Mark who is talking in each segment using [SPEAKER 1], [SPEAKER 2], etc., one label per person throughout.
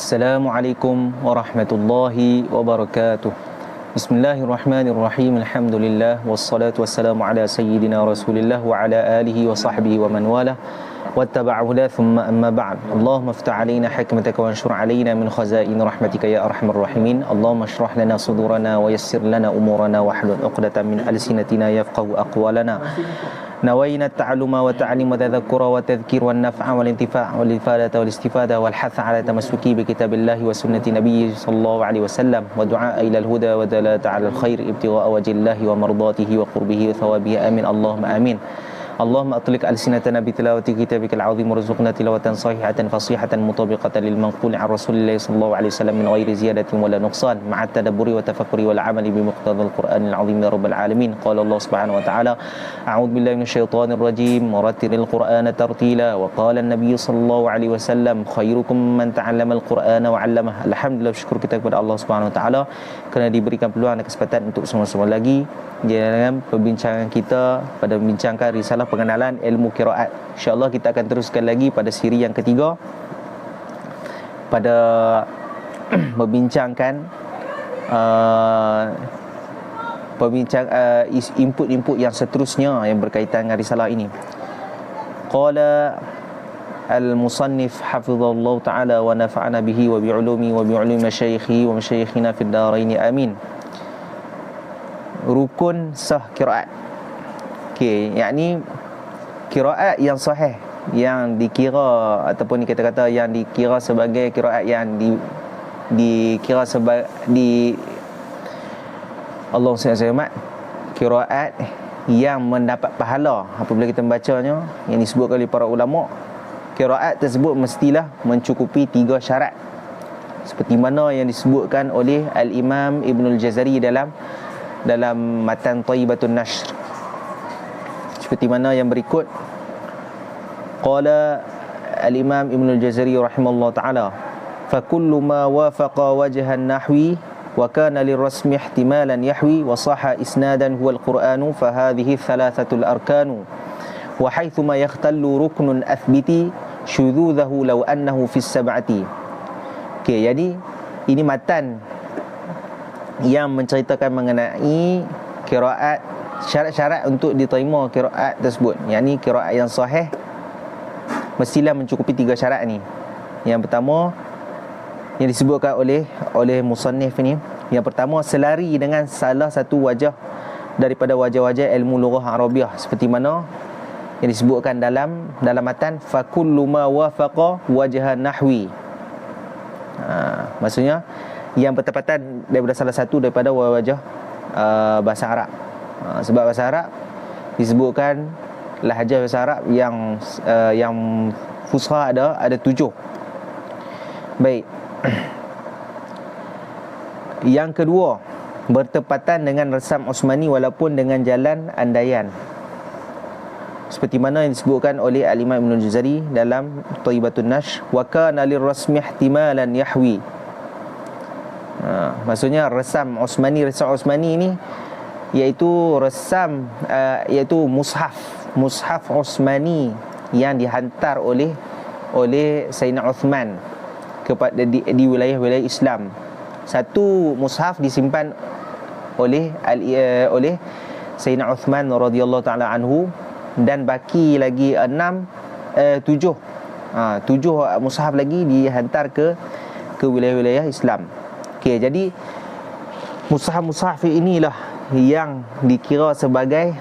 [SPEAKER 1] Assalamualaikum warahmatullahi wabarakatuh. Bismillahirrahmanirrahim. Alhamdulillah wassalatu wassalamu ala sayyidina Rasulillah wa ala alihi wa sahbihi wa man wala wattaba'a huda thumma amma ba'd. Allahumma iftah 'alaina hikmataka wa anshur 'alaina min khazain rahmatika ya arhamar rahimin. Allahumma shrah lana sudurana wa yassir lana umurana wa hlul 'uqdatam min alsinatina yafqahu aqwalana. نوينا التعلم والتعليم والتذكر والتذكير والنفع والانتفاع والإفادة والاستفادة والحث على تمسك بكتاب الله وسنة نبيه صلى الله عليه وسلم ودعاء إلى الهدى ودلالة على الخير ابتغاء وجه الله ومرضاته وقربه وثوابه آمين اللهم آمين. اللهم أطلق ألسنتنا بتلاوة كتابك العظيم وارزقنا تلاوة صحيحة فصيحة مطابقة للمنقول عن رسول الله صلى الله عليه وسلم من غير زيادة ولا نقصان مع التدبر والتفكر والعمل بمقتضى القرآن العظيم يا رب العالمين. قال الله سبحانه وتعالى أعوذ بالله من الشيطان الرجيم ورتل القرآن ترتيلا وقال النبي صلى الله عليه وسلم خيركم من تعلم القرآن وعلمه. Alhamdulillah, bersyukur kita kepada Allah Subhanahu wa taala kerana diberikan peluang dan kesempatan untuk sama-sama lagi dalam perbincangan kita pada membincangkan risalah pengenalan ilmu qiraat. InsyaAllah kita akan teruskan lagi pada siri yang ketiga pada membincangkan input-input yang seterusnya yang berkaitan dengan risalah ini. Qala al-musannif hafizallahu ta'ala wa nafa'ana bihi wa bi'ulumi wa bi'ulumi masyayikhi wa masyayikhina fid daraini amin. Rukun sah qiraat. Okey, yakni qiraat yang sahih, yang dikira ataupun kata-kata yang dikira sebagai qiraat yang dikira sebagai Allah SWT, qiraat yang mendapat pahala apabila kita membacanya, yang disebutkan oleh para ulama. Qiraat tersebut mestilah mencukupi 3 syarat, seperti mana yang disebutkan oleh Al-Imam Ibnul Jazari dalam matan Thayyibatun Nashr, seperti mana yang berikut. Qala Al-Imam Ibnul Jazari rahimahullah ta'ala fa kullu ma wafaqa wajhan nahwi wa kana lirasmi ihtimalan yahwi wa sahha isnadan huwa al-Qur'anu fa hadhihi thalathatul arkanu wa haythuma yakhtallu ruknun athbiti syudzudahu law annahu fis sab'ati. Okey, jadi ini matan yang menceritakan mengenai qiraat, syarat-syarat untuk diterima qiraat tersebut. Yakni qiraat yang sahih mestilah mencukupi 3 syarat ni. Yang pertama yang disebutkan oleh musannif ni, yang pertama selari dengan salah satu wajah daripada wajah-wajah ilmu lughah Arabiah, seperti mana yang disebutkan dalam matan fa kullu ma wafaqa wajhan nahwi. Maksudnya yang bertepatan daripada salah satu daripada wajah bahasa Arab. Sebab bahasa Arab disebutkan lahjah bahasa Arab yang fusha ada 7. Baik. Yang kedua, bertepatan dengan resam Osmani walaupun dengan jalan andaian, seperti mana yang disebutkan oleh Al-Imam Ibnul Jazari dalam Thayyibatun Nashr wa kana lirasmi ihtimalan yahwi. Maksudnya resam Osmani ni iaitu mushaf Osmani yang dihantar oleh Sayyidina Uthman kepada di wilayah-wilayah Islam. Satu mushaf disimpan oleh Sayyidina Uthman radhiyallahu taala anhu, dan baki lagi 7 mushaf lagi dihantar ke wilayah-wilayah Islam. Okey, jadi mushaf inilah yang dikira sebagai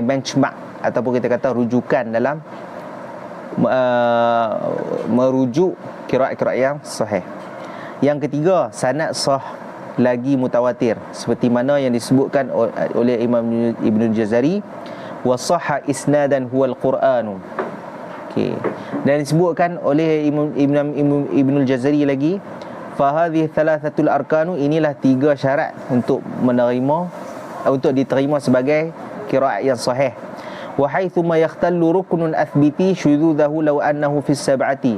[SPEAKER 1] benchmark ataupun kita kata rujukan dalam merujuk qiraat-qiraat yang sahih. Yang ketiga, sanad sah lagi mutawatir, seperti mana yang disebutkan oleh Imam Ibnul Jazari wa sahha isnadan huwal Qur'anu. Okey, dan disebutkan oleh Ibnul Jazari lagi fa hadhihi thalathatul arkanu, inilah 3 syarat untuk diterima sebagai qiraat yang sahih. Wa haitsuma yakhtallu ruknun athbiti syudzudahu law annahu fis sab'ati,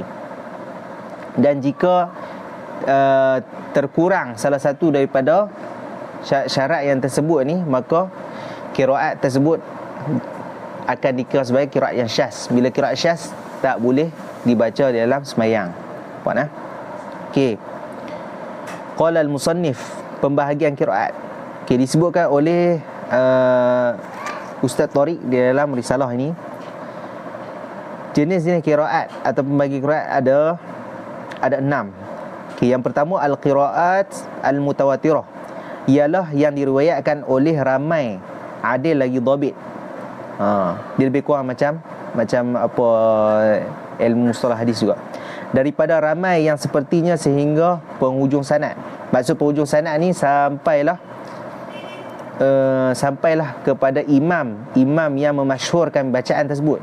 [SPEAKER 1] dan jika terkurang salah satu daripada syarat yang tersebut ni, maka qiraat tersebut akan dikira sebagai qiraat yang syaz. Bila qiraat syaz tak boleh dibaca di dalam semayang. Puan Okey. Qala al-musannif, pembahagian qiraat. Okey, disebutkan oleh Ustaz Tariq di dalam risalah ini. Jenis-jenis qiraat atau pembagi qiraat ada 6. Okey, yang pertama al-qiraat al-mutawatirah, ialah yang diriwayatkan oleh ramai, adil lagi dhabit. Dia lebih kurang macam apa ilmu mustalah hadis juga. Daripada ramai yang sepertinya sehingga penghujung sanad. Maksud penghujung sanad ni sampailah kepada imam yang memasyhurkan bacaan tersebut.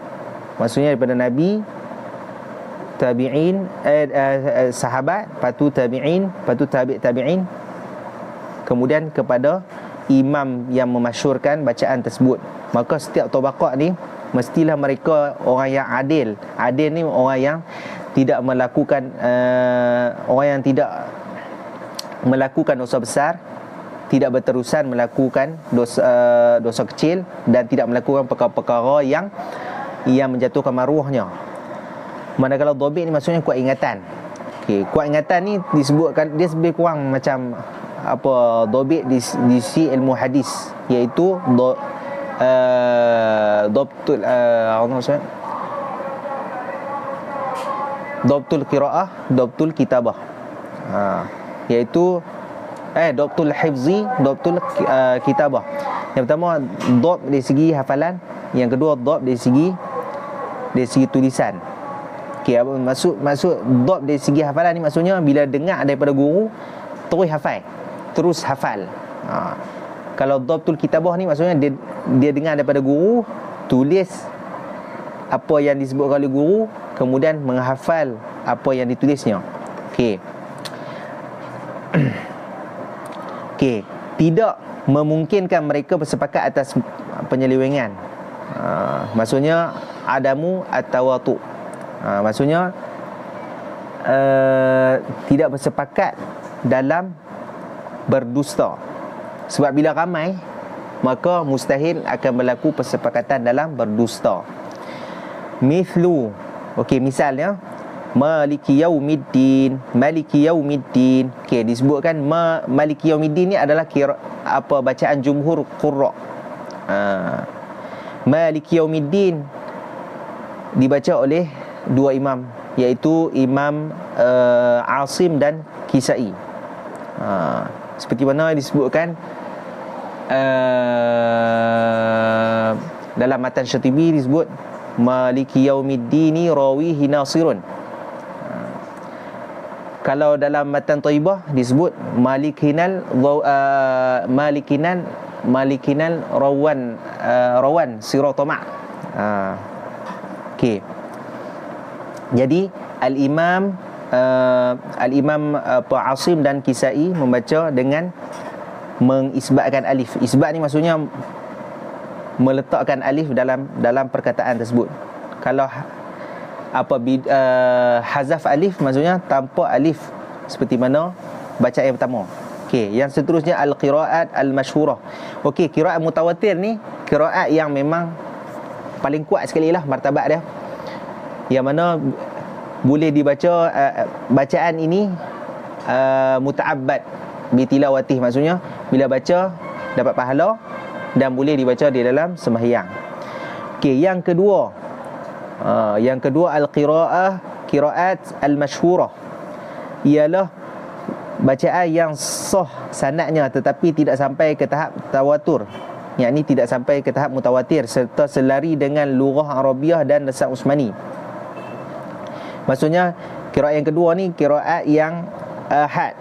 [SPEAKER 1] Maksudnya daripada Nabi, tabi'in, sahabat, patu tabi'in, patu tabi'in, kemudian kepada imam yang memasyhurkan bacaan tersebut. Maka setiap tabaqah ni mestilah mereka orang yang adil. Adil ni orang yang tidak melakukan orang yang tidak melakukan dosa besar, tidak berterusan melakukan dosa kecil, dan tidak melakukan perkara-perkara yang menjatuhkan maruahnya. Manakala dhabit ni maksudnya kuat ingatan. Okey, kuat ingatan ni disebutkan dia lebih kurang macam apa dhabit di si ilmu hadis, iaitu dhabtul qiraah, dhabtul kitabah. Iaitu dhabtul hifzi, dhabtul kitabah. Yang pertama dhab dari segi hafalan, yang kedua dhab dari segi tulisan. Okey, apa maksud dhab dari segi hafalan ni maksudnya bila dengar daripada guru terus hafal. Kalau dhabtul kitabah ni maksudnya dia dengar daripada guru, tulis apa yang disebutkan oleh guru, kemudian menghafal apa yang ditulisnya. Okey. Okey, tidak memungkinkan mereka bersepakat atas penyelewengan. Maksudnya adamu at-tawatu. Maksudnya tidak bersepakat dalam berdusta. Sebab bila ramai, maka mustahil akan berlaku persepakatan dalam berdusta. Mithlu, okey, misalnya Maliki Yaumiddin. Okey, disebutkan Maliki Yaumiddin ni adalah bacaan jumhur qurra. Maliki Yaumiddin dibaca oleh dua imam, iaitu Imam Asim dan Kisai. Seperti mana disebutkan dalam matan Syatibi disebut Maliki Yaumiddini rawihi nasirun. Kalau dalam matan Thaibah disebut Malikinal rawan siratama. Okey. Jadi Al-Imam Asim dan Kisai membaca dengan mengisbatkan alif. Isbat ni maksudnya meletakkan alif dalam perkataan tersebut. Kalau hazaf alif maksudnya tanpa alif, seperti mana bacaan yang pertama. Okey, yang seterusnya al-qiraat al-masyhurah. Okey, qiraat mutawatir ni qiraat yang memang paling kuat sekali lah martabat dia, yang mana boleh dibaca bacaan ini muta'abbad bitilawatih, maksudnya bila baca dapat pahala dan boleh dibaca di dalam sembahyang. Okey, yang kedua qiraat al-masyhurah, ialah bacaan yang sah sanadnya tetapi tidak sampai ke tahap tawatur, yakni tidak sampai ke tahap mutawatir, serta selari dengan lughah Arabiah dan lisan Utsmani. Maksudnya qiraat yang kedua ni qiraat yang ahad.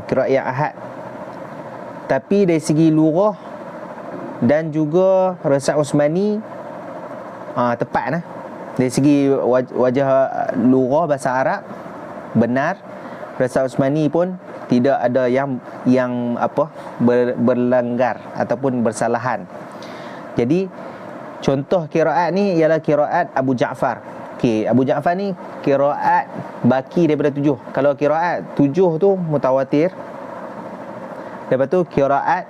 [SPEAKER 1] Qiraat yang ahad, tapi dari segi lughah dan juga lisan Utsmani tepat lah. Dari segi wajah lughah bahasa Arab benar, lisan Utsmani pun tidak ada yang berlanggar ataupun bersalahan. Jadi contoh qiraat ni ialah qiraat Abu Ja'far. Okey, Abu Ja'far ni qiraat baki daripada 7. Kalau qiraat 7 tu mutawatir. Lepas tu qiraat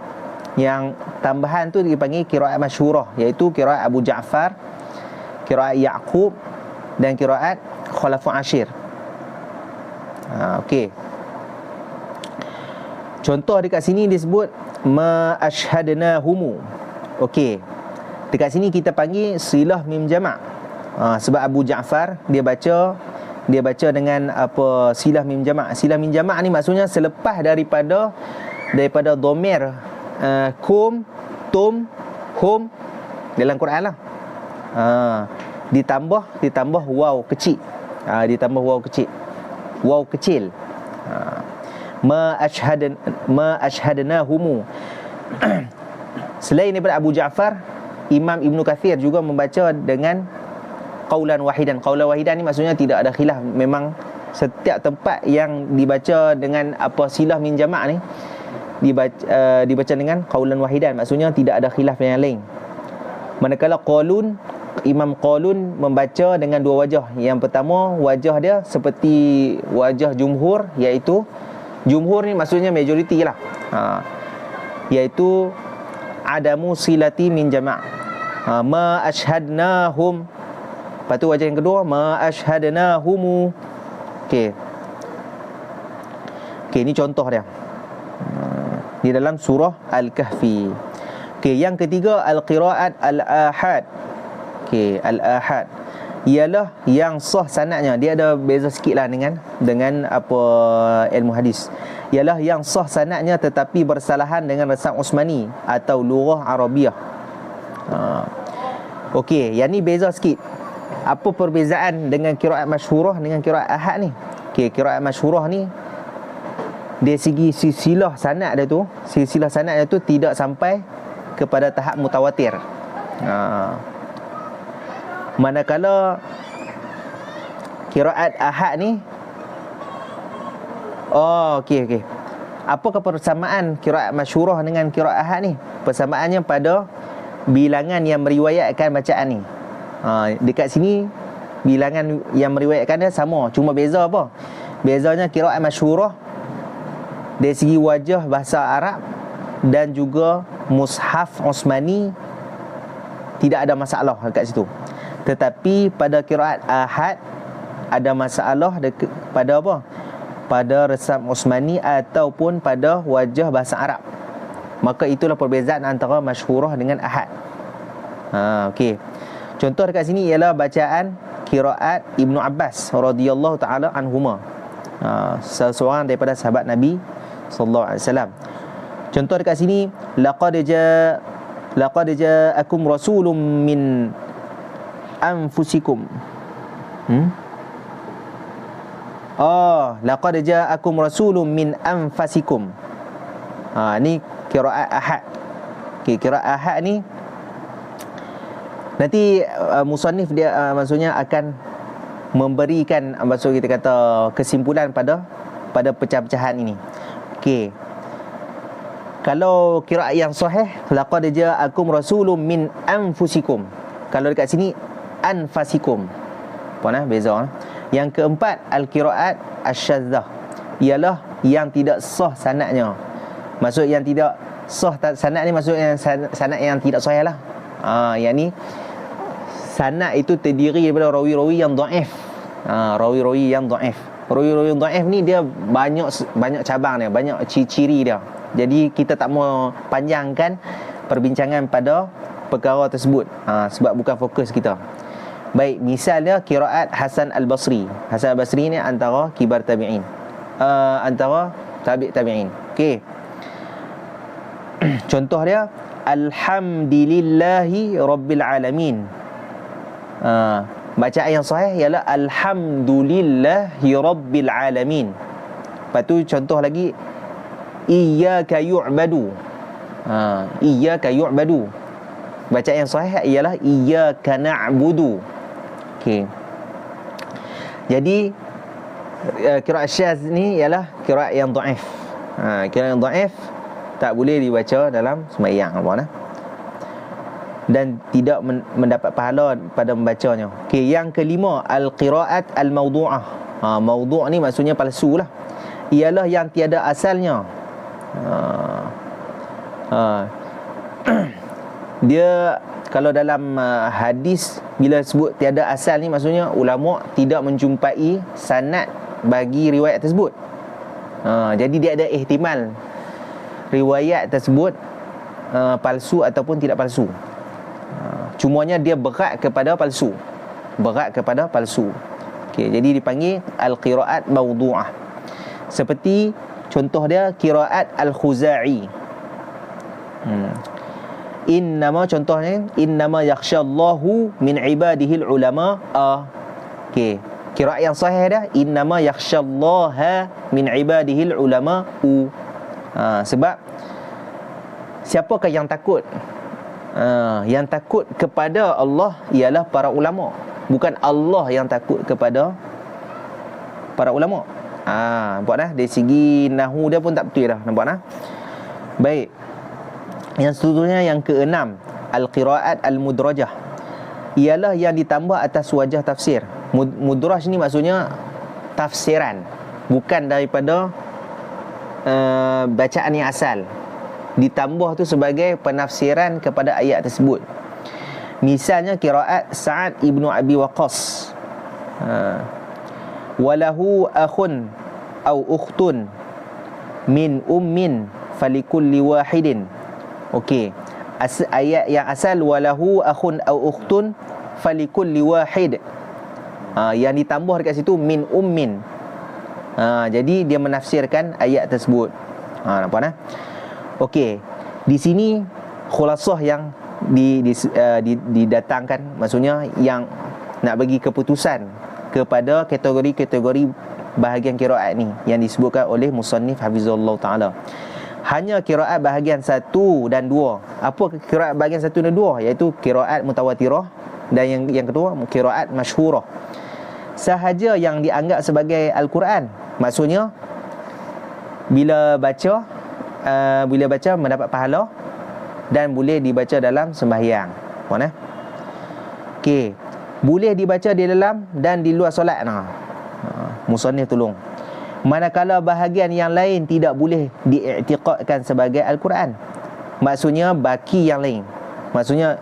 [SPEAKER 1] yang tambahan tu dipanggil qiraat masyhurah, iaitu qiraat Abu Ja'far, qiraat Ya'qub dan qiraat Khulafa' Ashir. Okey. Contoh dekat sini disebut ma ashhadnahumu. Okey. Dekat sini kita panggil silah mim jamak. Sebab Abu Ja'far dia baca dengan apa, silah mim jamak. Silah mim jamak ni maksudnya selepas daripada dhamir kum, tum, hum dalam Quran lah. Ditambah waw kecil. Ditambah waw kecil. Waw kecil. Ma ashhadnahumu. Selain daripada Abu Ja'far, Imam Ibn Kathir juga membaca dengan qaulan wahidan. Qaulan wahidan ni maksudnya tidak ada khilaf. Memang setiap tempat yang dibaca dengan apa silah min jamak ni dibaca dengan qaulan wahidan, maksudnya tidak ada khilaf yang lain. Manakala Imam Qalun membaca dengan dua wajah. Yang pertama, wajah dia seperti wajah jumhur, iaitu jumhur ni maksudnya majoriti lah, iaitu adamu silati min jama'. Ma ashhadnahum. Lepas tu wajah yang kedua, ma ashhadnahumu. Okey, ni contoh dia di dalam surah Al-Kahfi. Okey, yang ketiga al-qiraat al-ahad. Okey, al-ahad ialah yang sah sanadnya. Dia ada beza sikit lah dengan apa ilmu hadis. Ialah yang sah sanadnya tetapi bersalahan dengan resam Uthmani atau lughah Arabiah. Okey, yang ni beza sikit. Apa perbezaan dengan qiraat masyhurah dengan qiraat ahad ni? Okey, qiraat masyhurah ni dari segi silsilah sanad dia tu tidak sampai kepada tahap mutawatir. Manakala qiraat ahad ni, okey. Apakah persamaan qiraat masyhurah dengan qiraat ahad ni? Persamaannya pada bilangan yang meriwayatkan bacaan ni. Dekat sini bilangan yang meriwayatkan dia sama, cuma beza apa? Bezanya qiraat masyhurah dari segi wajah bahasa Arab dan juga mushaf Uthmani tidak ada masalah dekat situ. Tetapi pada qiraat ahad ada masalah pada apa? Pada resam Uthmani ataupun pada wajah bahasa Arab. Maka itulah perbezaan antara masyhurah dengan ahad. Okey. Contoh dekat sini ialah bacaan qiraat Ibnu Abbas radhiyallahu taala anhuma. Seseorang daripada sahabat Nabi sallallahu alaihi wasallam. Contoh dekat sini, laqad ja'akum rasulun min anfusikum. Laqad ja'akum rasulun min anfasikum. Ni qiraat ahad. Okey, qiraat ahad ni nanti musannif dia maksudnya akan memberikan, maksud kita kata kesimpulan pada pecah-pecahan ini. Okey. Kalau qiraat yang sahih, laqad ja'akum rasulun min anfusikum. Kalau dekat sini anfasikum. Apa beza? Yang keempat, al-qiraat asy-syadzah, ialah yang tidak sah sanadnya. Maksud yang tidak sah sanad ni, maksud yang sanad yang tidak sahih lah. Yang ni sanad itu terdiri daripada rawi-rawi yang dhaif. Rawi-rawi yang dhaif. Rawi-rawi yang dhaif ni dia banyak cabang dia, banyak ciri-ciri dia. Jadi kita tak mau panjangkan perbincangan pada perkara tersebut, sebab bukan fokus kita. Baik, misalnya qiraat Hasan Al-Basri. Hasan Al-Basri ni antara kibar tabi'in, antara tabi'in. Okey. Contoh dia, alhamdulillahi rabbil alamin. Bacaan yang sahih ialah alhamdulillahi rabbil alamin. Lepas tu contoh lagi, iyyaka yu'badu. Iyyaka yu'badu. Bacaan yang sahih ialah iyyaka na'budu. Okey. Jadi qiraat syadz ni ialah qiraat yang dhaif. Qiraat yang dhaif tak boleh dibaca dalam sembahyang, dan tidak mendapat pahala pada membacanya. Okey, yang kelima, al-qiraat al-mawdu'ah. Mawdu' ni maksudnya palsu lah. Ialah yang tiada asalnya. Dia kalau dalam hadis bila sebut tiada asal ni, maksudnya ulama tidak menjumpai sanad bagi riwayat tersebut. Jadi dia ada ihtimal riwayat tersebut palsu ataupun tidak palsu. Cumanya dia berat kepada palsu. Okey, jadi dipanggil al-qiraat mawdu'ah. Seperti contoh dia qiraat al-Khuzai. Innama yakhshallahu min ibadihi al-ulama. Okey, qiraat yang sahih dia innama yakhshallaha min ibadihi al-ulama. Sebab siapakah yang takut? Yang takut kepada Allah ialah para ulama. Bukan Allah yang takut kepada para ulama. Nampak dah? Dari segi nahu dia pun tak betul dah. Nampak dah? Baik. Yang seterusnya yang keenam, al-qiraat al-mudrajah, ialah yang ditambah atas wajah tafsir. Mudraj ni maksudnya tafsiran, bukan daripada bacaan yang asal. Ditambah tu sebagai penafsiran kepada ayat tersebut. Misalnya qiraat Sa'ad ibnu Abi Waqqas, walahu akhun au ukhtun min ummin falikulli wahidin. Okey, ayat yang asal walahu akhun au ukhtun falikulli wahid. Yang ditambah dekat situ min ummin. Jadi dia menafsirkan ayat tersebut. Nampak tak? Okey, di sini khulasah yang didatangkan, maksudnya yang nak bagi keputusan kepada kategori-kategori bahagian qiraat ni yang disebutkan oleh musannif hafizahullah taala. Hanya qiraat bahagian 1 dan 2. Apa qiraat bahagian 1 dan 2? Iaitu qiraat mutawatirah dan yang kedua qiraat masyhurah. Sahaja yang dianggap sebagai al-Quran. Maksudnya bila baca mendapat pahala dan boleh dibaca dalam sembahyang. Mana? Okey, boleh dibaca di dalam dan di luar solat. Musannif tolong. Manakala bahagian yang lain tidak boleh diiktiqadkan sebagai al-Quran. Maksudnya baki yang lain. Maksudnya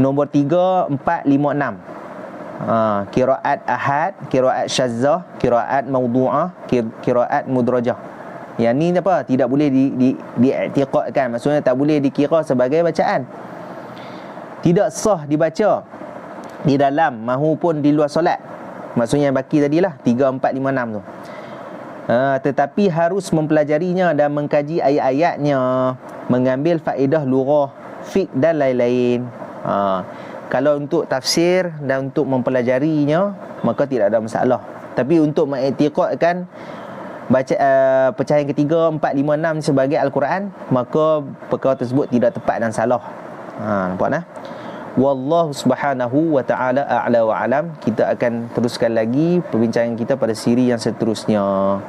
[SPEAKER 1] nombor 3, 4, 5, 6. Qiraat ahad, qiraat syazzah, qiraat mawdu'ah, qiraat mudrajah. Yang ni apa? Tidak boleh diiktiqadkan. Maksudnya tak boleh dikira sebagai bacaan. Tidak sah dibaca di dalam maupun di luar solat. Maksudnya yang baki tadilah 3, 4, 5, 6 tu. Tetapi harus mempelajarinya dan mengkaji ayat-ayatnya, mengambil faedah lughah, fiqh dan lain-lain. Kalau untuk tafsir dan untuk mempelajarinya, maka tidak ada masalah. Tapi untuk mengiktiqadkan pecahan ketiga, 4, 5, 6 sebagai Al-Quran, maka perkara tersebut tidak tepat dan salah. Nampak tak? Wallahu subhanahu wa ta'ala a'la wa alam. Kita akan teruskan lagi perbincangan kita pada siri yang seterusnya.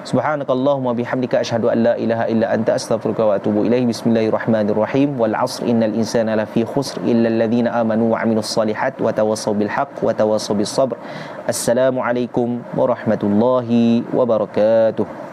[SPEAKER 1] Subhanakallahumma bihamdika asyhadu an la ilaha illa anta astaghfiruka wa atubu ilaih. Bismillahirrahmanirrahim. Wal 'asr innal insana lafi khusr illa alladhina amanu wa 'amilus solihat wa tawassaw bil haqq wa tawassaw bis sabr. Assalamualaikum warahmatullahi wabarakatuh.